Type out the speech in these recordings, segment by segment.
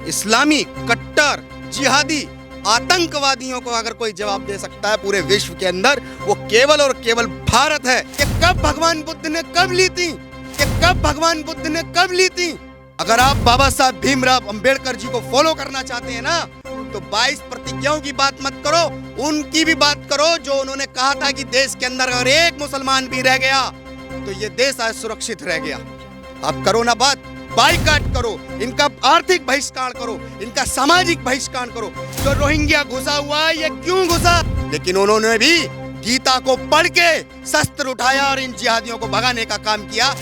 इस्लामी कट्टर जिहादी आतंकवादियों को अगर कोई जवाब दे सकता है पूरे विश्व के अंदर, वो केवल और केवल भारत है। ये कब भगवान बुद्ध ने कब ली थी? ये कब भगवान बुद्ध ने कब ली थी? अगर आप बाबा साहब भीमराव अंबेडकर जी को फॉलो करना चाहते हैं ना, तो 22 प्रतिज्ञाओं की बात मत करो, उनकी भी बात करो जो उन्होंने कहा था कि देश के अंदर अगर एक मुसलमान भी रह गया तो ये देश आज सुरक्षित रह गया। आप करो ना बात, बाइकाट करो, इनका आर्थिक बहिष्कार करो, इनका सामाजिक बहिष्कार करो। जो रोहिंग्या घुसा हुआ है, ये क्यों घुसा? लेकिन उन्होंने भी गीता को पढ़ के शस्त्र उठाया और इन जिहादियों को भगाने का काम किया।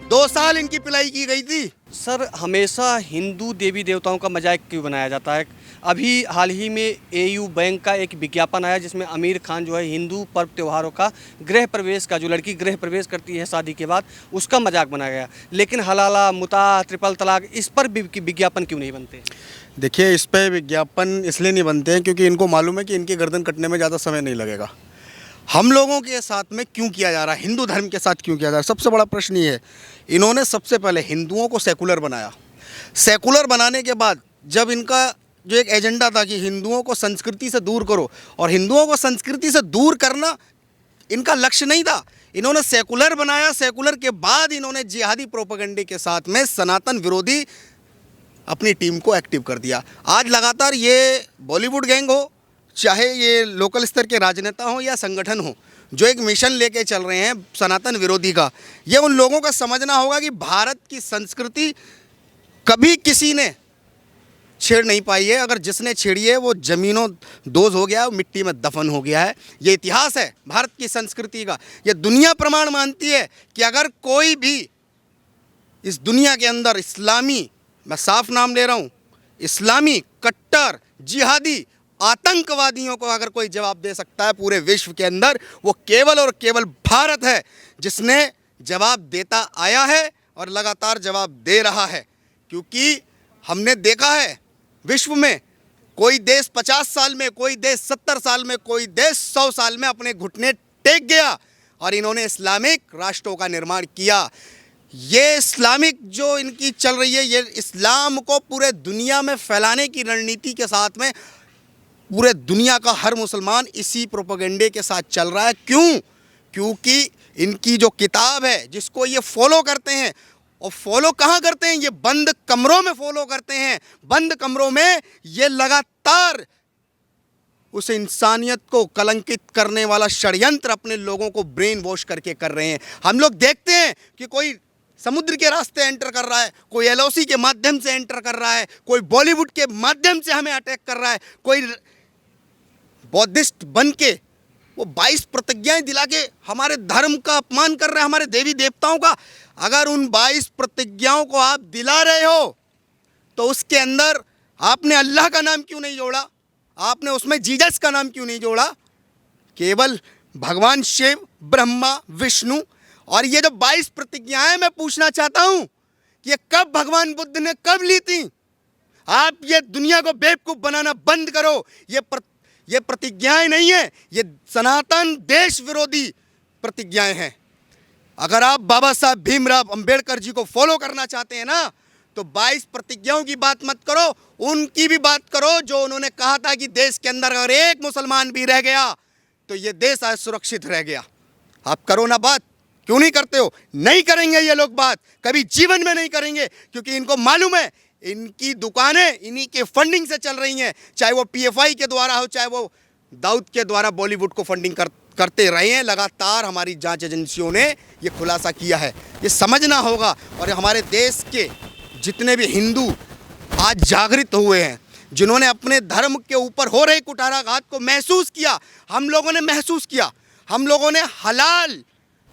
2 साल इनकी पिलाई की गई थी। सर, हमेशा हिंदू देवी देवताओं का मजाक क्यों बनाया जाता है? अभी हाल ही में एयू बैंक का एक विज्ञापन आया जिसमें आमिर खान जो है हिंदू पर्व त्योहारों का गृह प्रवेश का, जो लड़की गृह प्रवेश करती है शादी के बाद, उसका मजाक बनाया गया। लेकिन हलाला, मुता, ट्रिपल तलाक, इस पर विज्ञापन क्यों नहीं बनते? देखिए, इस पे विज्ञापन इसलिए नहीं बनते हैं क्योंकि इनको मालूम है कि इनकी गर्दन कटने में ज़्यादा समय नहीं लगेगा। हम लोगों के साथ में क्यों किया जा रहा है, हिंदू धर्म के साथ क्यों किया जा रहा है? सबसे बड़ा प्रश्न ये है, इन्होंने सबसे पहले हिंदुओं को सेकुलर बनाया। सेकुलर बनाने के बाद जब इनका जो एक एजेंडा था कि हिंदुओं को संस्कृति से दूर करो, और हिंदुओं को संस्कृति से दूर करना इनका लक्ष्य नहीं था, इन्होंने सेकुलर बनाया। सेकुलर के बाद इन्होंने जिहादी प्रोपेगेंडे के साथ में सनातन विरोधी अपनी टीम को एक्टिव कर दिया। आज लगातार ये बॉलीवुड गैंग हो, चाहे ये लोकल स्तर के राजनेता हो या संगठन हो, जो एक मिशन लेके चल रहे हैं सनातन विरोधी का, ये उन लोगों का समझना होगा कि भारत की संस्कृति कभी किसी ने छेड़ नहीं पाई है। अगर जिसने छेड़ी है वो ज़मीनों दोज हो गया, मिट्टी में दफन हो गया है। ये इतिहास है भारत की संस्कृति का। ये दुनिया प्रमाण मानती है कि अगर कोई भी इस दुनिया के अंदर इस्लामी, मैं साफ नाम ले रहा हूँ, इस्लामी कट्टर जिहादी आतंकवादियों को अगर कोई जवाब दे सकता है पूरे विश्व के अंदर, वो केवल और केवल भारत है, जिसने जवाब देता आया है और लगातार जवाब दे रहा है। क्योंकि हमने देखा है विश्व में कोई देश 50 साल में, कोई देश 70 साल में, कोई देश 100 साल में अपने घुटने टेक गया और इन्होंने इस्लामिक राष्ट्रों का निर्माण किया। ये इस्लामिक जो इनकी चल रही है, ये इस्लाम को पूरे दुनिया में फैलाने की रणनीति के साथ में पूरे दुनिया का हर मुसलमान इसी प्रोपेगेंडे के साथ चल रहा है। क्यों? क्योंकि इनकी जो किताब है जिसको ये फॉलो करते हैं, और फॉलो कहाँ करते हैं? ये बंद कमरों में फॉलो करते हैं। बंद कमरों में ये लगातार उस इंसानियत को कलंकित करने वाला षड्यंत्र अपने लोगों को ब्रेन वॉश करके कर रहे हैं। हम लोग देखते हैं कि कोई समुद्र के रास्ते एंटर कर रहा है, कोई एलओसी के माध्यम से एंटर कर रहा है, कोई बॉलीवुड के माध्यम से हमें अटैक कर रहा है, कोई बौद्धिस्ट बन के वो 22 प्रतिज्ञाएं दिला के हमारे धर्म का अपमान कर रहे हैं, हमारे देवी देवताओं का। अगर उन 22 प्रतिज्ञाओं को आप दिला रहे हो तो उसके अंदर आपने अल्लाह का नाम क्यों नहीं जोड़ा? आपने उसमें जीसस का नाम क्यों नहीं जोड़ा? केवल भगवान शिव, ब्रह्मा, विष्णु। और ये जो 22 प्रतिज्ञाएं, मैं पूछना चाहता हूं कि ये कब भगवान बुद्ध ने कब ली थी? आप ये दुनिया को बेवकूफ बनाना बंद करो। ये प्रतिज्ञाएं नहीं है, ये सनातन देश विरोधी प्रतिज्ञाएं हैं। अगर आप बाबा साहब भीमराव अंबेडकर जी को फॉलो करना चाहते हैं ना, तो 22 प्रतिज्ञाओं की बात मत करो, उनकी भी बात करो जो उन्होंने कहा था कि देश के अंदर अगर एक मुसलमान भी रह गया तो ये देश आज सुरक्षित रह गया। आप करो ना बात, क्यों नहीं करते हो? नहीं करेंगे ये लोग बात, कभी जीवन में नहीं करेंगे, क्योंकि इनको मालूम है इनकी दुकानें इन्हीं के फंडिंग से चल रही हैं। चाहे वो पीएफआई के द्वारा हो, चाहे वो दाऊद के द्वारा बॉलीवुड को फंडिंग करते रहे हैं। लगातार हमारी जांच एजेंसियों ने ये खुलासा किया है। ये समझना होगा। और हमारे देश के जितने भी हिंदू आज जागृत हुए हैं, जिन्होंने अपने धर्म के ऊपर हो रहे कुठाराघात को महसूस किया, हम लोगों ने महसूस किया। हम लोगों ने हलाल,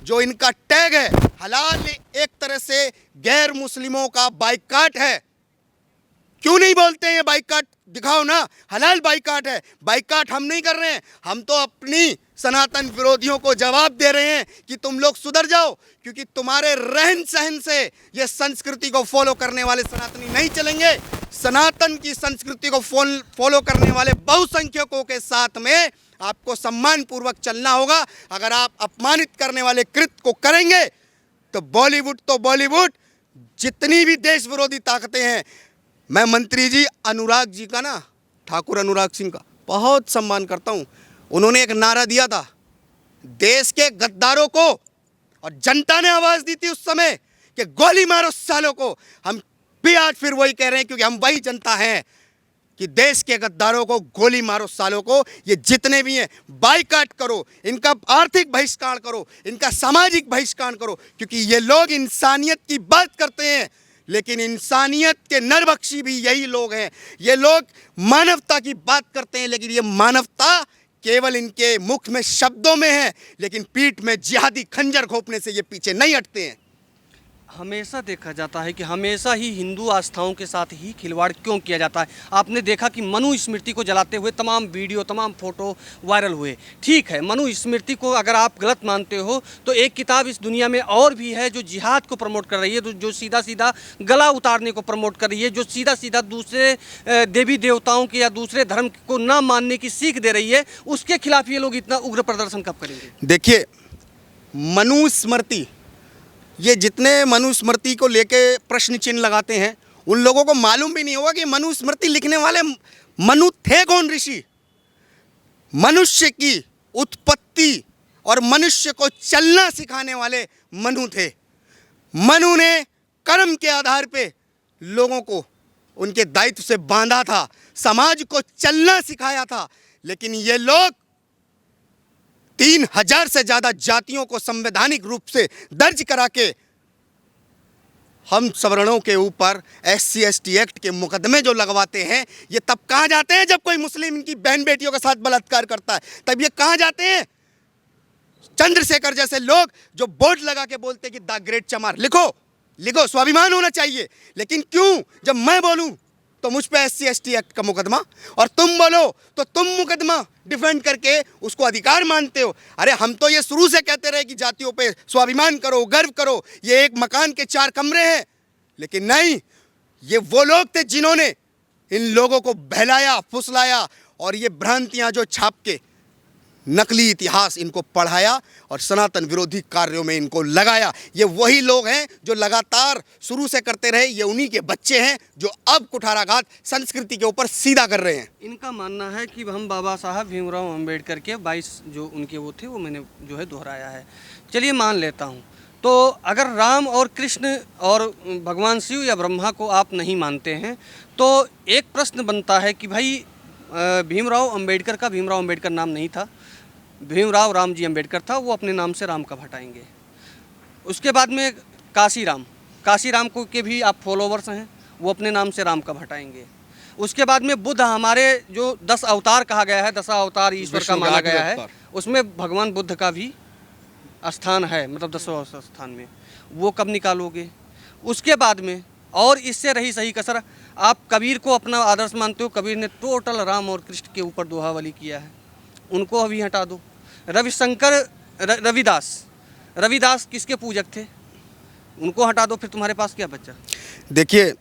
जो इनका टैग है, हलाल एक तरह से गैर मुस्लिमों का बाइकाट है। क्यों नहीं बोलते हैं? बाइकाट दिखाओ ना, हलाल बाइकाट है। बाइकाट हम नहीं कर रहे हैं, हम तो अपनी सनातन विरोधियों को जवाब दे रहे हैं कि तुम लोग सुधर जाओ, क्योंकि तुम्हारे रहन सहन से ये संस्कृति को फॉलो करने वाले सनातनी नहीं चलेंगे। सनातन की संस्कृति को फॉलो करने वाले बहुसंख्यकों के साथ में आपको सम्मानपूर्वक चलना होगा। अगर आप अपमानित करने वाले कृत्य को करेंगे तो बॉलीवुड जितनी भी देश विरोधी ताकतें हैं, मैं मंत्री जी अनुराग जी का ना, ठाकुर अनुराग सिंह का बहुत सम्मान करता हूँ। उन्होंने एक नारा दिया था देश के गद्दारों को, और जनता ने आवाज़ दी थी उस समय कि गोली मारो सालों को। हम भी आज फिर वही कह रहे हैं, क्योंकि हम वही जनता हैं कि देश के गद्दारों को गोली मारो सालों को। ये जितने भी हैं बाइकाट करो, इनका आर्थिक बहिष्कार करो, इनका सामाजिक बहिष्कार करो, क्योंकि ये लोग इंसानियत की बात करते हैं, लेकिन इंसानियत के नरबख्शी भी यही लोग हैं। ये लोग मानवता की बात करते हैं, लेकिन ये मानवता केवल इनके मुख में शब्दों में है, लेकिन पीठ में जिहादी खंजर घोंपने से ये पीछे नहीं हटते हैं। हमेशा देखा जाता है कि हमेशा ही हिंदू आस्थाओं के साथ ही खिलवाड़ क्यों किया जाता है। आपने देखा कि मनु स्मृति को जलाते हुए तमाम वीडियो, तमाम फोटो वायरल हुए। ठीक है, मनु स्मृति को अगर आप गलत मानते हो तो एक किताब इस दुनिया में और भी है जो जिहाद को प्रमोट कर रही है, जो सीधा सीधा गला उतारने को प्रमोट कर रही है, जो सीधा सीधा दूसरे देवी देवताओं के या दूसरे धर्म को ना मानने की सीख दे रही है। उसके खिलाफ ये लोग इतना उग्र प्रदर्शन कब करेंगे? देखिए, मनुस्मृति, ये जितने मनुस्मृति को लेके प्रश्न चिन्ह लगाते हैं, उन लोगों को मालूम भी नहीं होगा कि मनुस्मृति लिखने वाले मनु थे कौन ऋषि। मनुष्य की उत्पत्ति और मनुष्य को चलना सिखाने वाले मनु थे। मनु ने कर्म के आधार पे लोगों को उनके दायित्व से बांधा था, समाज को चलना सिखाया था। लेकिन ये लोग 3000 से ज़्यादा जातियों को संवैधानिक रूप से दर्ज करा के हम सवर्णों के ऊपर SC ST एक्ट के मुकदमे जो लगवाते हैं, ये तब कहाँ जाते हैं जब कोई मुस्लिम इनकी बहन बेटियों के साथ बलात्कार करता है, तब ये कहाँ जाते हैं? चंद्रशेखर जैसे लोग जो बोर्ड लगा के बोलते हैं कि द ग्रेट चमार, लिखो लिखो, स्वाभिमान होना चाहिए। लेकिन क्यों जब मैं बोलूं तो मुझ पे SC ST एक्ट का मुकदमा, और तुम बोलो तो तुम मुकदमा डिफेंड करके उसको अधिकार मानते हो? अरे हम तो ये शुरू से कहते रहे कि जातियों पे स्वाभिमान करो, गर्व करो, ये एक मकान के 4 कमरे हैं। लेकिन नहीं, ये वो लोग थे जिन्होंने इन लोगों को बहलाया, फुसलाया, और ये भ्रांतियां जो छाप के नकली इतिहास इनको पढ़ाया और सनातन विरोधी कार्यों में इनको लगाया। ये वही लोग हैं जो लगातार शुरू से करते रहे। ये उन्हीं के बच्चे हैं जो अब कुठाराघात संस्कृति के ऊपर सीधा कर रहे हैं। इनका मानना है कि हम बाबा साहब भीमराव अंबेडकर के 22 जो उनके वो थे वो मैंने जो है दोहराया है। चलिए मान लेता हूँ, तो अगर राम और कृष्ण और भगवान शिव या ब्रह्मा को आप नहीं मानते हैं, तो एक प्रश्न बनता है कि भाई भीमराव अंबेडकर का भीमराव अंबेडकर नाम नहीं था, भीमराव रामजी अंबेडकर था, वो अपने नाम से राम कब हटाएंगे? उसके बाद में काशीराम को के भी आप फॉलोवर्स हैं, वो अपने नाम से राम कब हटाएंगे? उसके बाद में बुद्ध, हमारे जो 10 अवतार कहा गया है, 10 अवतार ईश्वर का माना गया है, उसमें भगवान बुद्ध का भी स्थान है, मतलब 10वें स्थान में, वो कब निकालोगे? उसके बाद में और इससे रही सही कसर, आप कबीर को अपना आदर्श मानते हो, कबीर ने टोटल राम और कृष्ण के ऊपर दोहावली किया है, उनको अभी हटा दो। रविदास किसके पूजक थे? उनको हटा दो, फिर तुम्हारे पास क्या बचा? देखिए,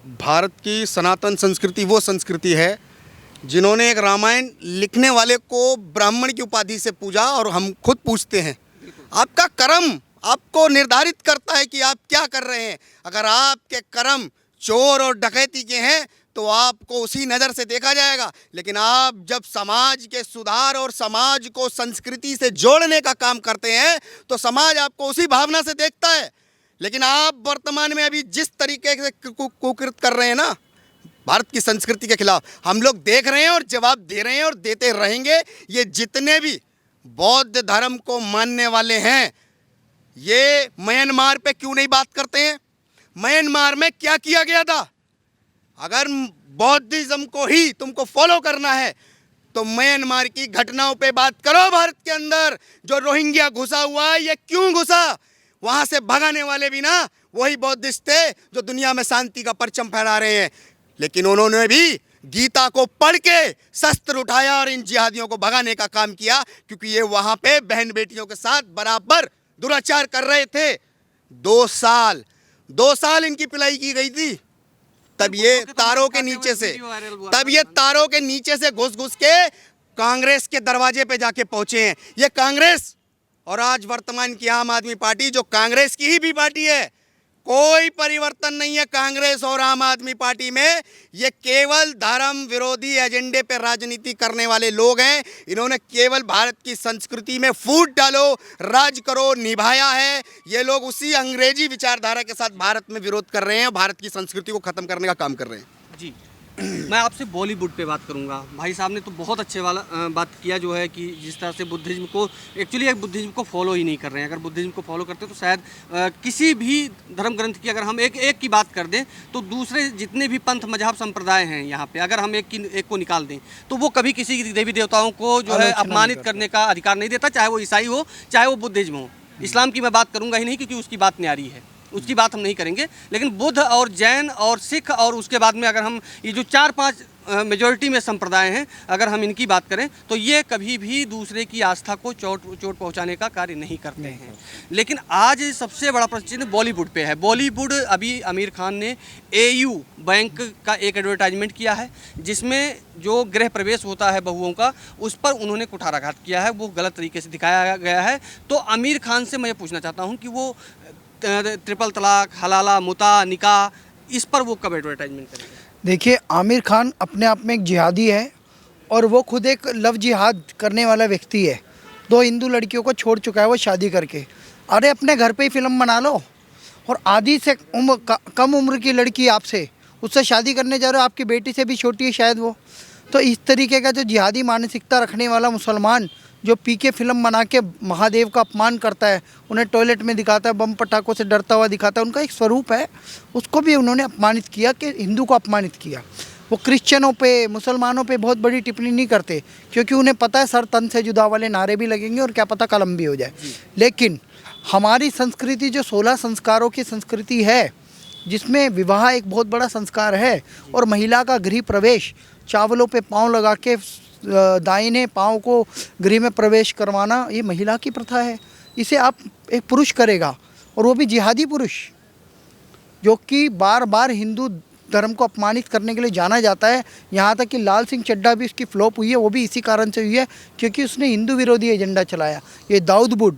भारत की सनातन संस्कृति वो संस्कृति है जिन्होंने एक रामायण लिखने वाले को ब्राह्मण की उपाधि से पूजा, और हम खुद पूछते हैं। आपका कर्म आपको निर्धारित करता है कि आप क्या कर रहे हैं। अगर आपके कर्म चोर और डकैती के हैं तो आपको उसी नज़र से देखा जाएगा। लेकिन आप जब समाज के सुधार और समाज को संस्कृति से जोड़ने का काम करते हैं तो समाज आपको उसी भावना से देखता है। लेकिन आप वर्तमान में अभी जिस तरीके से कुकृत कर रहे हैं ना भारत की संस्कृति के खिलाफ, हम लोग देख रहे हैं और जवाब दे रहे हैं और देते रहेंगे। ये जितने भी बौद्ध धर्म को मानने वाले हैं, ये म्यांमार पे क्यों नहीं बात करते हैं? म्यांमार में क्या किया गया था? अगर बौद्धिज्म को ही तुमको फॉलो करना है तो म्यांमार की घटनाओं पे बात करो। भारत के अंदर जो रोहिंग्या घुसा हुआ है, ये क्यों घुसा? वहां से भगाने वाले भी ना वही बौद्धिस्ट थे जो दुनिया में शांति का परचम फहरा रहे हैं। लेकिन उन्होंने भी गीता को पढ़ के शस्त्र उठाया और इन जिहादियों को भगाने का काम किया, क्योंकि ये वहां पे बहन बेटियों के साथ बराबर दुराचार कर रहे थे। 2 साल इनकी पिलाई की गई थी। तब ये तारों के नीचे से घुस के कांग्रेस के दरवाजे पे जाके पहुंचे हैं। ये कांग्रेस और आज वर्तमान की आम आदमी पार्टी, जो कांग्रेस की ही भी पार्टी है, कोई परिवर्तन नहीं है कांग्रेस और आम आदमी पार्टी में। ये केवल धर्म विरोधी एजेंडे पर राजनीति करने वाले लोग हैं। इन्होंने केवल भारत की संस्कृति में फूट डालो, राज करो निभाया है। ये लोग उसी अंग्रेजी विचारधारा के साथ भारत में विरोध कर रहे हैं, भारत की संस्कृति को खत्म करने का काम कर रहे हैं। जी मैं आपसे बॉलीवुड पे बात करूंगा। भाई साहब ने तो बहुत अच्छे वाला बात किया जो है कि जिस तरह से बुद्धिज्म को एक्चुअली बुद्धिज्म को फॉलो ही नहीं कर रहे हैं। अगर बुद्धिज्म को फॉलो करते तो शायद किसी भी धर्म ग्रंथ की अगर हम एक की बात कर दें तो दूसरे जितने भी पंथ मजहब संप्रदाय हैं यहाँ पे अगर हम एक को निकाल दें तो वो कभी किसी देवी देवताओं को जो है अपमानित करने का अधिकार नहीं देता, चाहे वो ईसाई हो चाहे वो बुद्धिज्म हो। इस्लाम की मैं बात करूँगा ही नहीं क्योंकि उसकी बात न्यारी है, उसकी बात हम नहीं करेंगे। लेकिन बुद्ध और जैन और सिख और उसके बाद में अगर हम ये जो 4-5 मेजॉरिटी में संप्रदाय हैं अगर हम इनकी बात करें तो ये कभी भी दूसरे की आस्था को चोट पहुंचाने का कार्य नहीं करते हैं। लेकिन आज सबसे बड़ा प्रश्न चिन्ह बॉलीवुड पे है। बॉलीवुड अभी आमिर खान ने AU बैंक का एक एडवर्टाइजमेंट किया है जिसमें जो गृह प्रवेश होता है बहुओं का उस पर उन्होंने कुठाराघात किया है, वो गलत तरीके से दिखाया गया है। तो आमिर खान से मैं ये पूछना चाहता हूँ कि वो ट्रिपल तलाक, हलाला, मुता, निकाह इस पर वो कब एडवर्टाइजमेंट करेंगे? देखिए, आमिर खान अपने आप में एक जिहादी है और वो खुद एक लव जिहाद करने वाला व्यक्ति है। 2 हिंदू लड़कियों को छोड़ चुका है वो शादी करके। अरे अपने घर पे ही फिल्म बना लो और आधी से कम उम्र की लड़की आपसे उससे शादी करने जा रहे हो, आपकी बेटी से भी छोटी है शायद वो। तो इस तरीके का जो जिहादी मानसिकता रखने वाला मुसलमान जो पी के फिल्म बना के महादेव का अपमान करता है, उन्हें टॉयलेट में दिखाता है, बम पटाखों से डरता हुआ दिखाता है, उनका एक स्वरूप है, उसको भी उन्होंने अपमानित किया कि हिंदू को अपमानित किया। वो क्रिश्चियनों पे, मुसलमानों पे बहुत बड़ी टिप्पणी नहीं करते क्योंकि उन्हें पता है सर तन से जुदा वाले नारे भी लगेंगे और क्या पता कलम भी हो जाए। लेकिन हमारी संस्कृति जो 16 संस्कारों की संस्कृति है जिसमें विवाह एक बहुत बड़ा संस्कार है और महिला का गृह प्रवेश चावलों पे पाँव लगा के दाहिने पाँव को गृह में प्रवेश करवाना ये महिला की प्रथा है। इसे आप एक पुरुष करेगा और वो भी जिहादी पुरुष जो कि बार बार हिंदू धर्म को अपमानित करने के लिए जाना जाता है। यहाँ तक कि लाल सिंह चड्ढा भी उसकी फ्लॉप हुई है, वो भी इसी कारण से हुई है क्योंकि उसने हिंदू विरोधी एजेंडा चलाया। ये दाऊद वुड,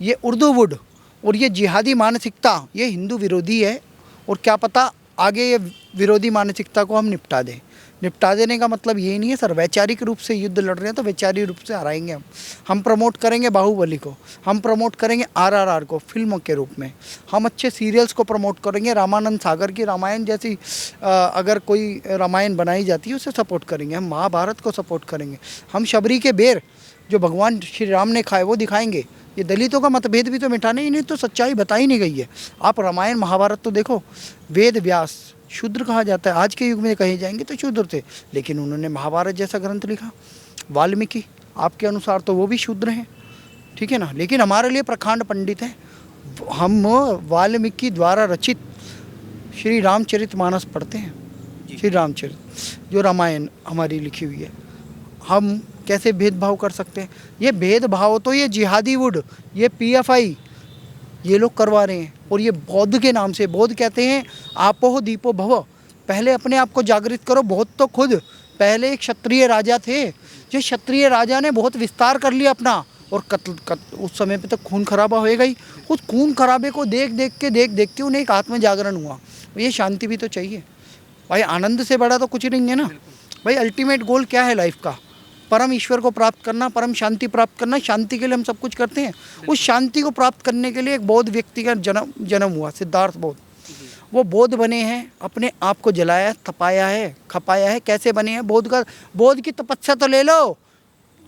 ये उर्दू वुड और ये जिहादी मानसिकता ये हिंदू विरोधी है और क्या पता आगे ये विरोधी मानसिकता को हम निपटा दें। निपटा देने का मतलब ये नहीं है सर वैचारिक रूप से युद्ध लड़ रहे हैं तो वैचारिक रूप से हराएंगे हम प्रमोट करेंगे बाहुबली को, हम प्रमोट करेंगे RRR को फिल्मों के रूप में, हम अच्छे सीरियल्स को प्रमोट करेंगे, रामानंद सागर की रामायण जैसी अगर कोई रामायण बनाई जाती है उसे सपोर्ट करेंगे, हम महाभारत को सपोर्ट करेंगे, हम शबरी के बेर जो भगवान श्री राम ने खाए वो दिखाएंगे। ये दलितों का मतभेद भी तो मिटाने ही नहीं तो सच्चाई बताई नहीं गई है। आप रामायण महाभारत तो देखो, वेद व्यास शूद्र कहा जाता है, आज के युग में कहे जाएंगे तो शूद्र थे, लेकिन उन्होंने महाभारत जैसा ग्रंथ लिखा। वाल्मीकि आपके अनुसार तो वो भी शूद्र हैं, ठीक है ना, लेकिन हमारे लिए प्रकांड पंडित हैं। हम वाल्मीकि द्वारा रचित श्री रामचरितमानस पढ़ते हैं, श्री रामचरित जो रामायण हमारी लिखी हुई है। हम कैसे भेदभाव कर सकते हैं? ये भेदभाव तो ये जिहादी वुड, ये PFI ये लोग करवा रहे हैं और ये बौद्ध के नाम से। बौद्ध कहते हैं आपो दीपो भव, पहले अपने आप को जागृत करो। बौद्ध तो खुद पहले एक क्षत्रिय राजा थे, जो क्षत्रिय राजा ने बहुत विस्तार कर लिया अपना और उस समय पे तो खून खराबा होएगा ही। उस खून खराबे को देख देख के उन्हें एक आत्म जागरण हुआ। ये शांति भी तो चाहिए भाई, आनंद से बड़ा तो कुछ नहीं है ना भाई। अल्टीमेट गोल क्या है लाइफ का? परम ईश्वर को प्राप्त करना, परम शांति प्राप्त करना। शांति के लिए हम सब कुछ करते हैं। उस शांति को प्राप्त करने के लिए एक बौद्ध व्यक्ति का जन्म हुआ, सिद्धार्थ बौद्ध। वो बौद्ध बने हैं, अपने आप को जलाया, तपाया है, खपाया है। कैसे बने हैं? बौद्ध की तपस्या तो ले लो,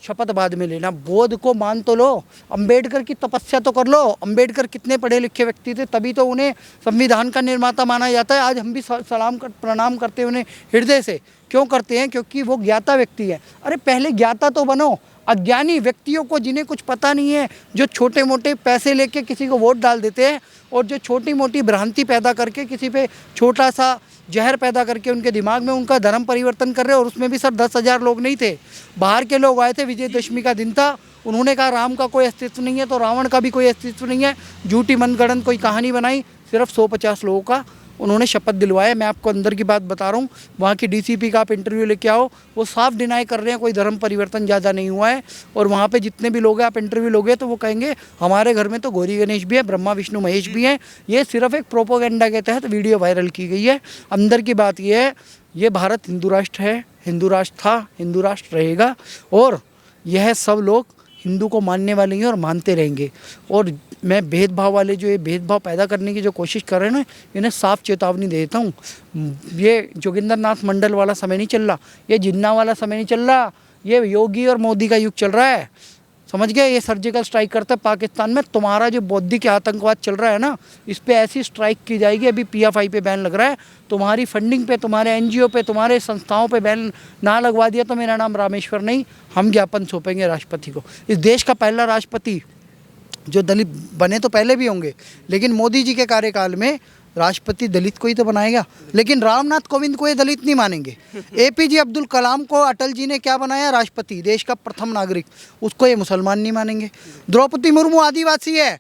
शपथ बाद में लेना। बौद्ध को मान तो लो, अंबेडकर की तपस्या तो कर लो। अंबेडकर कितने पढ़े लिखे व्यक्ति थे, तभी तो उन्हें संविधान का निर्माता माना जाता है। आज हम भी प्रणाम करते हैं उन्हें हृदय से। क्यों करते हैं? क्योंकि वो ज्ञाता व्यक्ति है। अरे पहले ज्ञाता तो बनो। अज्ञानी व्यक्तियों को जिन्हें कुछ पता नहीं है, जो छोटे मोटे पैसे लेके किसी को वोट डाल देते हैं और जो छोटी मोटी भ्रांति पैदा करके किसी पे छोटा सा जहर पैदा करके उनके दिमाग में उनका धर्म परिवर्तन कर रहे हैं। और उसमें भी सर 10,000 लोग नहीं थे, बाहर के लोग आए थे। विजयदशमी का दिन था, उन्होंने कहा राम का कोई अस्तित्व नहीं है तो रावण का भी कोई अस्तित्व नहीं है। झूठी मनगढ़ंत कोई कहानी बनाई, सिर्फ 150 लोगों का उन्होंने शपथ दिलवाया। मैं आपको अंदर की बात बता रहा हूँ, वहाँ की डीसीपी का आप इंटरव्यू लेके आओ, वो साफ डिनाई कर रहे हैं कोई धर्म परिवर्तन ज़्यादा नहीं हुआ है। और वहाँ पे जितने भी लोग हैं, आप इंटरव्यू लोगे तो वो कहेंगे हमारे घर में तो गौरी गणेश भी है, ब्रह्मा विष्णु महेश भी हैं। ये सिर्फ एक प्रोपोगेंडा के तहत वीडियो वायरल की गई है। अंदर की बात ये है, ये भारत हिंदू राष्ट्र है, हिंदू राष्ट्र था, हिंदू राष्ट्र रहेगा, और यह सब लोग हिंदू को मानने वाले हैं और मानते रहेंगे। और मैं भेदभाव वाले जो ये भेदभाव पैदा करने की जो कोशिश कर रहे हैं ना, इन्हें साफ चेतावनी देता हूँ। ये जोगिंदर नाथ मंडल वाला समय नहीं चल रहा, ये जिन्ना वाला समय नहीं चल रहा, ये योगी और मोदी का युग चल रहा है। समझ गए? ये सर्जिकल स्ट्राइक करता है पाकिस्तान में। तुम्हारा जो बौद्धिक आतंकवाद चल रहा है ना, इस पे ऐसी स्ट्राइक की जाएगी। अभी PFI पे बैन लग रहा है, तुम्हारी फंडिंग पे, तुम्हारे NGO पे, तुम्हारे संस्थाओं पे बैन ना लगवा दिया तो मेरा नाम रामेश्वर नहीं, हम ज्ञापन सौंपेंगे राष्ट्रपति को। इस देश का पहला राष्ट्रपति जो दलित बने तो पहले भी होंगे, लेकिन मोदी जी के कार्यकाल में राष्ट्रपति दलित को ही तो बनाएगा। लेकिन रामनाथ कोविंद को ये दलित नहीं मानेंगे। APJ अब्दुल कलाम को अटल जी ने क्या बनाया? राष्ट्रपति, देश का प्रथम नागरिक, उसको ये मुसलमान नहीं मानेंगे। द्रौपदी मुर्मू आदिवासी है,